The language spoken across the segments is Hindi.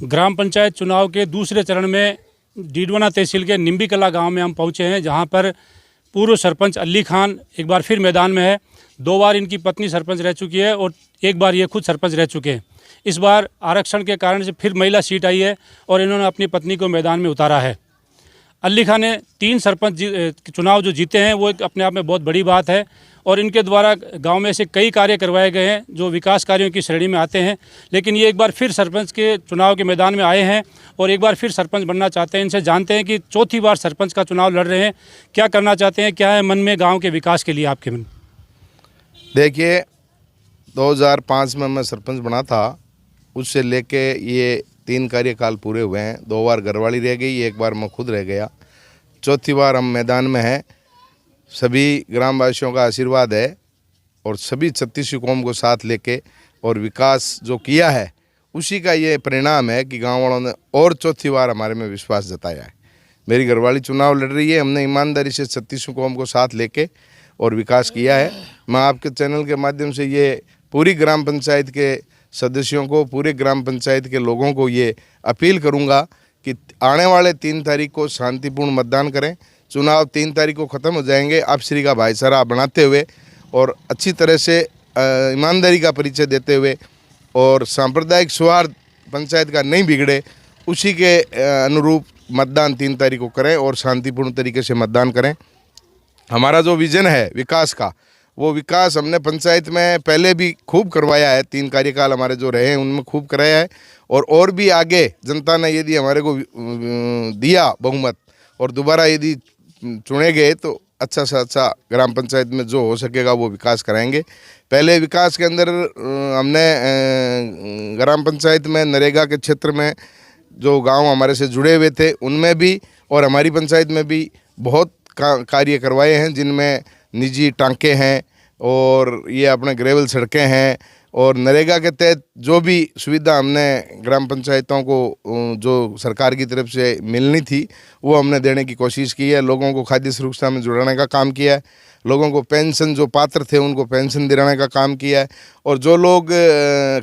ग्राम पंचायत चुनाव के दूसरे चरण में डीडवाना तहसील के निम्बी कला गांव में हम पहुंचे हैं, जहां पर पूर्व सरपंच अली खान एक बार फिर मैदान में है। 2 बार इनकी पत्नी सरपंच रह चुकी है और एक बार ये खुद सरपंच रह चुके हैं। इस बार आरक्षण के कारण से फिर महिला सीट आई है और इन्होंने अपनी पत्नी को मैदान में उतारा है। अली खान ने 3 सरपंच चुनाव जो जीते हैं वो एक अपने आप में बहुत बड़ी बात है और इनके द्वारा गांव में ऐसे कई कार्य करवाए गए हैं जो विकास कार्यों की श्रेणी में आते हैं। लेकिन ये एक बार फिर सरपंच के चुनाव के मैदान में आए हैं और एक बार फिर सरपंच बनना चाहते हैं। इनसे जानते हैं कि चौथी बार सरपंच का चुनाव लड़ रहे हैं, क्या करना चाहते हैं, क्या है मन में गाँव के विकास के लिए आपके मन? देखिए, 2005 में मैं सरपंच बना था, उससे लेके ये 3 कार्यकाल पूरे हुए हैं। 2 बार घरवाली रह गई, एक बार मैं खुद रह गया, चौथी बार हम मैदान में हैं। सभी ग्रामवासियों का आशीर्वाद है और सभी 36 कौम को साथ लेके और विकास जो किया है उसी का ये परिणाम है कि गांव वालों ने और चौथी बार हमारे में विश्वास जताया है। मेरी घरवाली चुनाव लड़ रही है, हमने ईमानदारी से 36 कौम को साथ लेके और विकास किया है। मैं आपके चैनल के माध्यम से ये पूरी ग्राम पंचायत के सदस्यों को, पूरे ग्राम पंचायत के लोगों को ये अपील करूंगा कि आने वाले 3 तारीख को शांतिपूर्ण मतदान करें। चुनाव 3 तारीख को ख़त्म हो जाएंगे। आपसी का भाईचारा बनाते हुए और अच्छी तरह से ईमानदारी का परिचय देते हुए और सांप्रदायिक सौहार्द पंचायत का नहीं बिगड़े, उसी के अनुरूप मतदान 3 तारीख को करें और शांतिपूर्ण तरीके से मतदान करें। हमारा जो विजन है विकास का, वो विकास हमने पंचायत में पहले भी खूब करवाया है। 3 कार्यकाल हमारे जो रहे हैं उनमें खूब कराया है और भी आगे जनता ने यदि हमारे को दिया बहुमत और दोबारा यदि चुने गए तो अच्छा से अच्छा ग्राम पंचायत में जो हो सकेगा वो विकास कराएंगे। पहले विकास के अंदर हमने ग्राम पंचायत में नरेगा के क्षेत्र में जो गांव हमारे से जुड़े हुए थे उनमें भी और हमारी पंचायत में भी बहुत कार्य करवाए हैं, जिनमें निजी टांके हैं और ये अपने ग्रेवल सड़कें हैं और नरेगा के तहत जो भी सुविधा हमने ग्राम पंचायतों को जो सरकार की तरफ से मिलनी थी वो हमने देने की कोशिश की है। लोगों को खाद्य सुरक्षा में जुड़ाने का काम किया है, लोगों को पेंशन जो पात्र थे उनको पेंशन दिलाने का काम किया है और जो लोग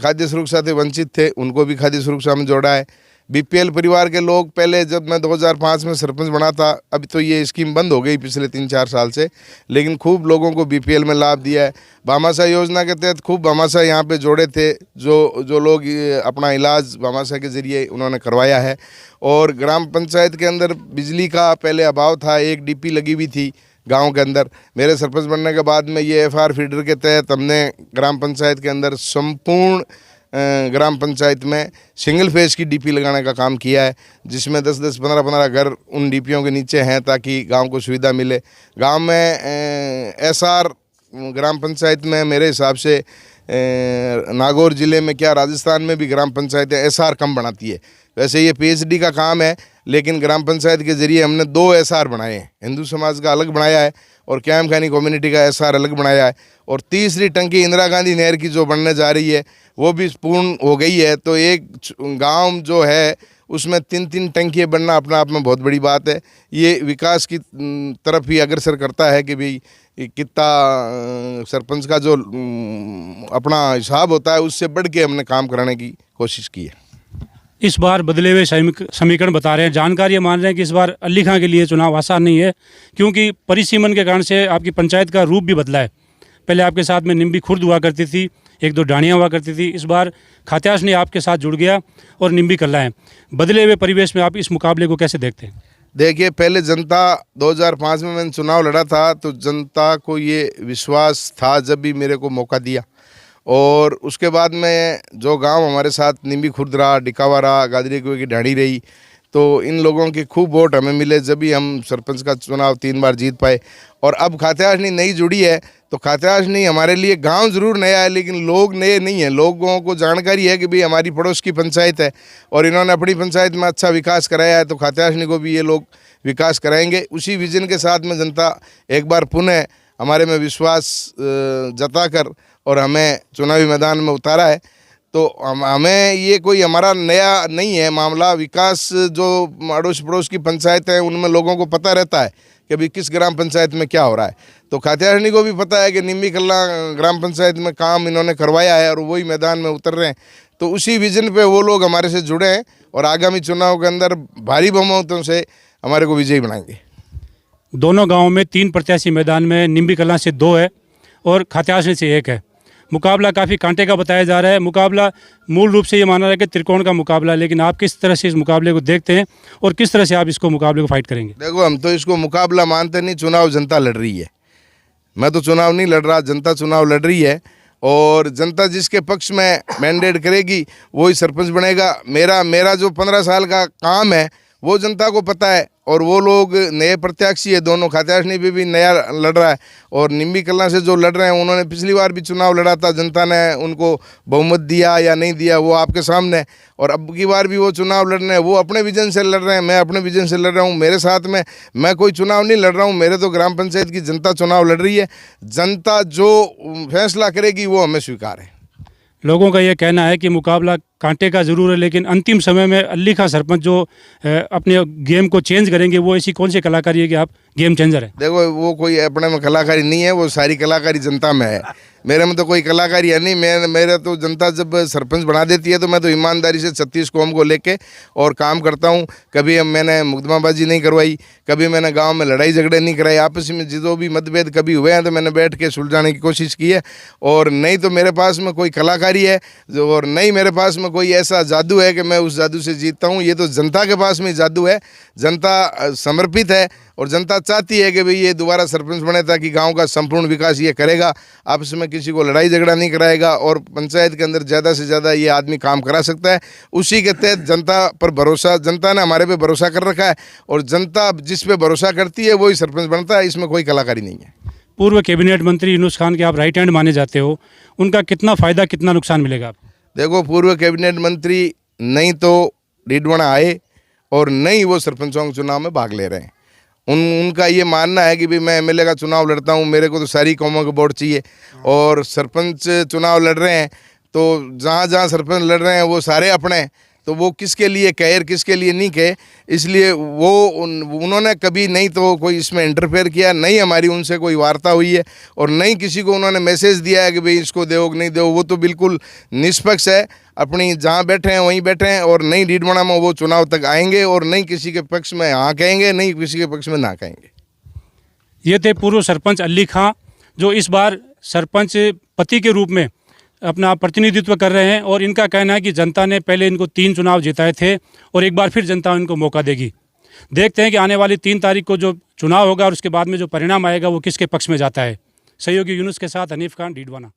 खाद्य सुरक्षा से वंचित थे उनको भी खाद्य सुरक्षा में जोड़ा है। बीपीएल परिवार के लोग, पहले जब मैं 2005 में सरपंच बना था, अभी तो ये स्कीम बंद हो गई पिछले 3-4 साल से, लेकिन खूब लोगों को बीपीएल में लाभ दिया है। भामाशाह योजना के तहत खूब भामाशाह यहाँ पे जोड़े थे, जो लोग अपना इलाज भामाशाह के ज़रिए उन्होंने करवाया है। और ग्राम पंचायत के अंदर बिजली का पहले अभाव था, 1 डीपी लगी हुई थी गांव के अंदर। मेरे सरपंच बनने के बाद में ये एफआर फीडर के तहत हमने ग्राम पंचायत के अंदर संपूर्ण ग्राम पंचायत में सिंगल फेज की डीपी लगाने का काम किया है, जिसमें 10-10, 15-15 घर उन डीपीओं के नीचे हैं ताकि गांव को सुविधा मिले। गांव में एसआर ग्राम पंचायत में मेरे हिसाब से नागौर ज़िले में, क्या राजस्थान में भी ग्राम पंचायतें एसआर कम बनाती है। वैसे ये पीएचडी का काम है, लेकिन ग्राम पंचायत के ज़रिए हमने 2 एसआर बनाए हैं। हिंदू समाज का अलग बनाया है और क्याम खानी कम्युनिटी का एसआर अलग बनाया है। और तीसरी टंकी इंदिरा गांधी नहर की जो बनने जा रही है वो भी पूर्ण हो गई है। तो एक गांव जो है उसमें 3-3 टंकियाँ बनना अपना आप में बहुत बड़ी बात है। ये विकास की तरफ ही अग्रसर करता है कि भाई कितना सरपंच का जो अपना हिसाब होता है उससे बढ़ के हमने काम कराने की कोशिश की है। इस बार बदले हुए समीकरण बता रहे हैं, जानकार ये मान रहे हैं कि इस बार अली खां के लिए चुनाव आसान नहीं है, क्योंकि परिसीमन के कारण से आपकी पंचायत का रूप भी बदला है। पहले आपके साथ में निम्बी खुर्द हुआ करती थी, 1-2 ढाणियाँ हुआ करती थी। इस बार खात्याश ने आपके साथ जुड़ गया और निम्बी कल्ला है। बदले हुए परिवेश में आप इस मुकाबले को कैसे देखते हैं? देखिए, पहले जनता 2005 में मैंने चुनाव लड़ा था तो जनता को ये विश्वास था जब भी मेरे को मौका दिया, और उसके बाद में जो गांव हमारे साथ निम्बी खुर्द रहा, डिकावा रहा, गादरी कुएं की ढाणी रही, तो इन लोगों के खूब वोट हमें मिले जब भी हम सरपंच का चुनाव 3 बार जीत पाए। और अब खात्याशनी नई जुड़ी है तो खात्याशनी हमारे लिए गांव ज़रूर नया है, लेकिन लोग नए नहीं हैं। लोगों को जानकारी है कि भाई हमारी पड़ोस की पंचायत है और इन्होंने अपनी पंचायत में अच्छा विकास कराया है, तो खात्याशनी को भी ये लोग विकास कराएंगे। उसी विजन के साथ में जनता एक बार पुनः हमारे में विश्वास जताकर और हमें चुनावी मैदान में उतारा है। तो हमें ये कोई हमारा नया नहीं है मामला। विकास जो अड़ोस पड़ोस की पंचायत है उनमें लोगों को पता रहता है कि भाई किस ग्राम पंचायत में क्या हो रहा है। तो खातियारनी को भी पता है कि निम्बी कल्ला ग्राम पंचायत में काम इन्होंने करवाया है और वही मैदान में उतर रहे हैं। तो उसी विजन पे वो लोग हमारे से जुड़े हैं और आगामी चुनाव के अंदर भारी बहुमतों से हमारे को विजयी बनाएंगे। दोनों गाँव में 3 प्रत्याशी मैदान में, निम्बी कलां से 2 है और खातियासनी से 1 है। मुकाबला काफ़ी कांटे का बताया जा रहा है। मुकाबला मूल रूप से ये माना रहा है कि त्रिकोण का मुकाबला है, लेकिन आप किस तरह से इस मुकाबले को देखते हैं और किस तरह से आप इसको मुकाबले को फाइट करेंगे? देखो, हम तो इसको मुकाबला मानते नहीं, चुनाव जनता लड़ रही है। मैं तो चुनाव नहीं लड़ रहा, जनता चुनाव लड़ रही है और जनता जिसके पक्ष में मैंडेट करेगी वही सरपंच बनेगा। मेरा जो 15 साल का काम है वो जनता को पता है और वो लोग नए प्रत्याशी है। दोनों खातियासनी भी नया लड़ रहा है और निम्बी कलां से जो लड़ रहे हैं उन्होंने पिछली बार भी चुनाव लड़ा था, जनता ने उनको बहुमत दिया या नहीं दिया वो आपके सामने है। और अब की बार भी वो चुनाव लड़ रहे हैं, वो अपने विजन से लड़ रहे हैं, मैं अपने विजन से लड़ रहा हूँ। मेरे साथ में मैं कोई चुनाव नहीं लड़ रहा हूँ, मेरे तो ग्राम पंचायत की जनता चुनाव लड़ रही है। जनता जो फैसला करेगी वो हमें स्वीकार है। लोगों का ये कहना है कि मुकाबला कांटे का ज़रूर है, लेकिन अंतिम समय में अली खां सरपंच जो अपने गेम को चेंज करेंगे, वो ऐसी कौन सी कलाकारी है कि आप गेम चेंजर है? देखो, वो कोई अपने में कलाकारी नहीं है, वो सारी कलाकारी जनता में है। मेरे में तो कोई कलाकारी है नहीं। मेरे तो जनता जब सरपंच बना देती है तो मैं तो ईमानदारी से 36 कौम को लेके और काम करता हूँ। कभी मैंने मुकदमाबाजी नहीं करवाई, कभी मैंने गांव में लड़ाई झगड़े नहीं कराए। आपस में जो भी मतभेद कभी हुए हैं तो मैंने बैठ के सुलझाने की कोशिश की है। और नहीं तो मेरे पास में कोई कलाकारी है और नहीं मेरे पास में कोई ऐसा जादू है कि मैं उस जादू से जीतता हूँ। ये तो जनता के पास में जादू है। जनता समर्पित है और जनता चाहती है कि भाई ये दोबारा सरपंच बने ताकि गांव का संपूर्ण विकास ये करेगा, आपस में किसी को लड़ाई झगड़ा नहीं कराएगा और पंचायत के अंदर ज़्यादा से ज़्यादा ये आदमी काम करा सकता है। उसी के तहत जनता पर भरोसा, जनता ने हमारे पे भरोसा कर रखा है और जनता जिस पे भरोसा करती है वही सरपंच बनता है। इसमें कोई कलाकारी नहीं है। पूर्व कैबिनेट मंत्री यूनुस खान के आप राइट हैंड माने जाते हो, उनका कितना फ़ायदा कितना नुकसान मिलेगा आप? देखो, पूर्व कैबिनेट मंत्री नहीं तो डीडवाना आए और नहीं वो सरपंचों के चुनाव में भाग ले रहे हैं। उनका ये मानना है कि भाई मैं एमएलए का चुनाव लड़ता हूँ, मेरे को तो सारी कौमों के वोट चाहिए। और सरपंच चुनाव लड़ रहे हैं तो जहाँ जहाँ सरपंच लड़ रहे हैं वो सारे अपने हैं, तो वो किसके लिए कहे किसके लिए नहीं कहे, इसलिए वो उन्होंने कभी नहीं तो कोई इसमें इंटरफेयर किया, नहीं हमारी उनसे कोई वार्ता हुई है और नहीं किसी को उन्होंने मैसेज दिया है कि भाई इसको दो कि नहीं दो। वो तो बिल्कुल निष्पक्ष है, अपनी जहाँ बैठे हैं वहीं बैठे हैं और नहीं डीडवाना में वो चुनाव तक आएंगे और नहीं किसी के पक्ष में हाँ कहेंगे, नहीं किसी के पक्ष में ना कहेंगे। ये थे पूर्व सरपंच अली खां, जो इस बार सरपंच पति के रूप में अपना प्रतिनिधित्व कर रहे हैं और इनका कहना है कि जनता ने पहले इनको 3 चुनाव जिताए थे और एक बार फिर जनता इनको मौका देगी। देखते हैं कि आने वाली 3 तारीख को जो चुनाव होगा और उसके बाद में जो परिणाम आएगा वो किसके पक्ष में जाता है। सहयोगी यूनुस के साथ हनीफ खान, डीडवाना।